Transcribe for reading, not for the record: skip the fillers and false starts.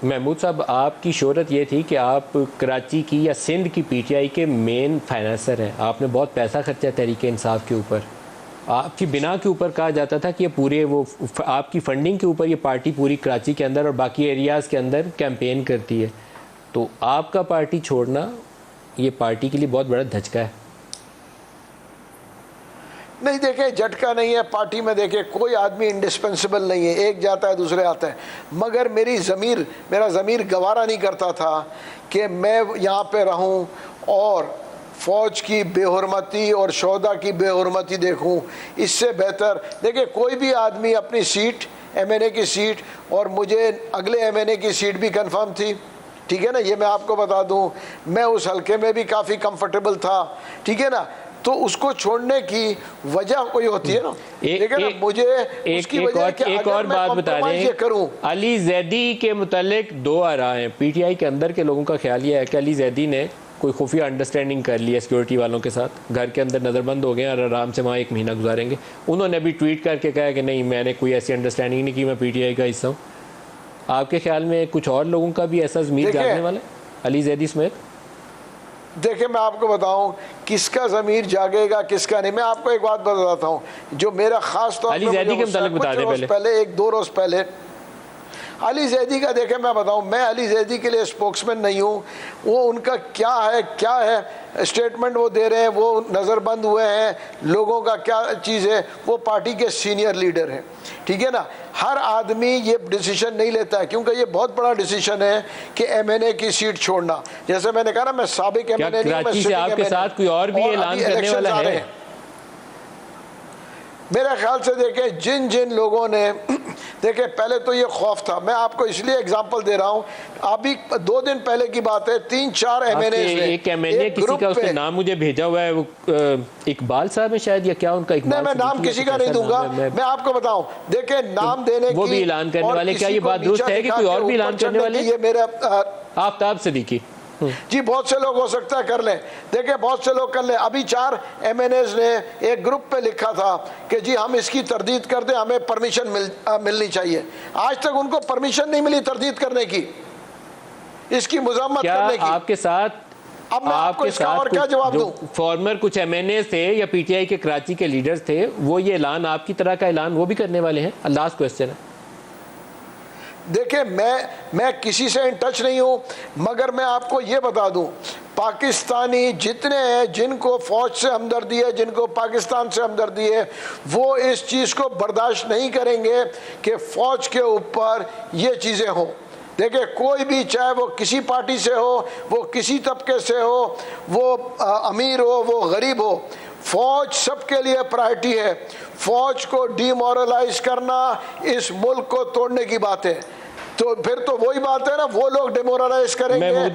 महमूद साहब, आपकी शोहरत ये थी कि आप कराची की या सिंध की पीटीआई के मेन फाइनेंसर हैं। आपने बहुत पैसा खर्चा तहरीक इंसाफ के ऊपर। आपकी बिना के ऊपर कहा जाता था कि ये पूरे वो आपकी फंडिंग के ऊपर ये पार्टी पूरी कराची के अंदर और बाकी एरियाज़ के अंदर कैंपेन करती है। तो आपका पार्टी छोड़ना ये पार्टी के लिए बहुत बड़ा धचका है। नहीं, देखे झटका नहीं है पार्टी में। देखे कोई आदमी इंडिस्पेंसिबल नहीं है, एक जाता है दूसरे आता है। मगर मेरा ज़मीर गवारा नहीं करता था कि मैं यहाँ पे रहूँ और फ़ौज की बेहुरमती और शोहदा की बेहुरमती देखूँ। इससे बेहतर देखिए, कोई भी आदमी अपनी सीट MNA की सीट, और मुझे अगले MNA की सीट भी कंफर्म थी, ठीक है ना, ये मैं आपको बता दूं। मैं उस हलके में भी काफ़ी कंफर्टेबल था, ठीक है ना। तो उसको छोड़ने की वजह कोई होती है ना, ठीक है ना। मुझे उसकी वजह एक और बात बता दें, अली जैदी के मुतालिक दो आरा हैं। पीटीआई के अंदर के लोगों का ख्याल ये है कि अली जैदी ने कोई खुफिया अंडरस्टैंडिंग कर लिया सिक्योरिटी वालों के साथ, घर के अंदर नज़रबंद हो गए और आराम से वहाँ 1 महीना गुजारेंगे। उन्होंने अभी ट्वीट करके कहा कि नहीं, मैंने कोई ऐसी अंडरस्टैंडिंग नहीं की, मैं पीटीआई का हिस्सा हूँ। आपके ख्याल में कुछ और लोगों का भी ऐसा ज़मीर जागने वाला है, अली जैदी समेत? देखिए, मैं आपको बताऊं किसका ज़मीर जागेगा किसका नहीं। मैं आपको एक बात बताता हूं, जो मेरा ख़ास तौर पर पहले 1-2 रोज़ पहले अली जैदी का, देखे मैं बताऊं, मैं अली जैदी के लिए स्पोक्समैन नहीं हूं। वो उनका क्या है स्टेटमेंट वो दे रहे हैं, वो नज़रबंद हुए हैं, लोगों का क्या चीज़ है, वो पार्टी के सीनियर लीडर हैं, ठीक है ना। हर आदमी ये डिसीजन नहीं लेता है, क्योंकि ये बहुत बड़ा डिसीजन है कि MNA की सीट छोड़ना। जैसे मैंने कहा ना, मैं साबिक MNA नहीं, मैं आपके साथ कोई और भी ऐलान करने वाला है? मेरे ख्याल से देखें, जिन लोगों ने देखे, पहले तो ये खौफ था। मैं आपको इसलिए एग्जांपल दे रहा हूँ, अभी 2 दिन पहले की बात है, 3-4 MNA एक MNA किसी का उसने नाम मुझे भेजा हुआ है, वो इकबाल साहब है शायद, या क्या उनका? नहीं, मैं नाम किसी का नहीं दूंगा। मैं आपको बताऊं, देखे नाम देने वो भी ऐलान करने वाले, क्या ये बात दुरुस्त है कि कोई और भी ऐलान करने वाले? ये मेरा आफ्ताब सिद्दीकी जी, बहुत से लोग हो सकता है कर लें। देखिए, बहुत से लोग कर लें। अभी 4 MNAs ने एक ग्रुप पे लिखा था कि जी हम इसकी तरदीद कर दें, हमें परमिशन मिलनी चाहिए। आज तक उनको परमिशन नहीं मिली तरदीद करने की, इसकी मुज़म्मत करने की। आपके साथ अब मैं आपको इसका और क्या जवाब दूं? फॉर्मर कुछ MNA थे या PTI के कराची के लीडर्स थे, वो ये ऐलान, आपकी तरह का ऐलान वो भी करने वाले हैं? लास्ट क्वेश्चन है। देखिए, मैं किसी से इन टच नहीं हूँ, मगर मैं आपको ये बता दूँ, पाकिस्तानी जितने हैं, जिनको फ़ौज से हमदर्दी है, जिनको पाकिस्तान से हमदर्दी है, वो इस चीज़ को बर्दाश्त नहीं करेंगे कि फ़ौज के ऊपर ये चीज़ें हों। देखिए, कोई भी, चाहे वो किसी पार्टी से हो, वो किसी तबके से हो, वो अमीर हो, वो गरीब हो, फ़ौज सबके लिए प्रायोरिटी है। फ़ौज को डीमोरलाइज करना इस मुल्क को तोड़ने की बात है। तो फिर तो वही बात है ना, वो लोग डिमोरलाइज करेंगे